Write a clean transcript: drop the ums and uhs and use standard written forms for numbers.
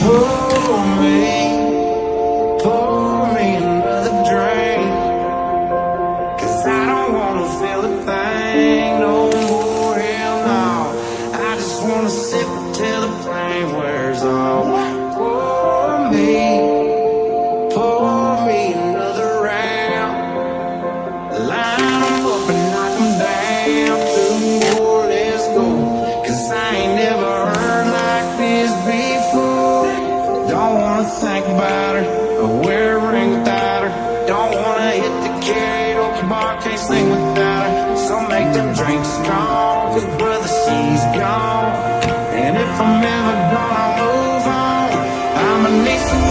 Pour me another drink, 'cause I don't wanna feel a thing no more, hell no. I just wanna sip till the pain wears off. Pour me another round. Line 'em up and knock 'em down. 2 more, let's go, 'cause I ain't never heard like this before. Don't wanna think about her or wear a ring without her. Don't wanna hit the karaoke bar, can't sing without her. So make them drinks strong, 'cause brother, she's gone. And if I'm ever gonna move on, I'ma need some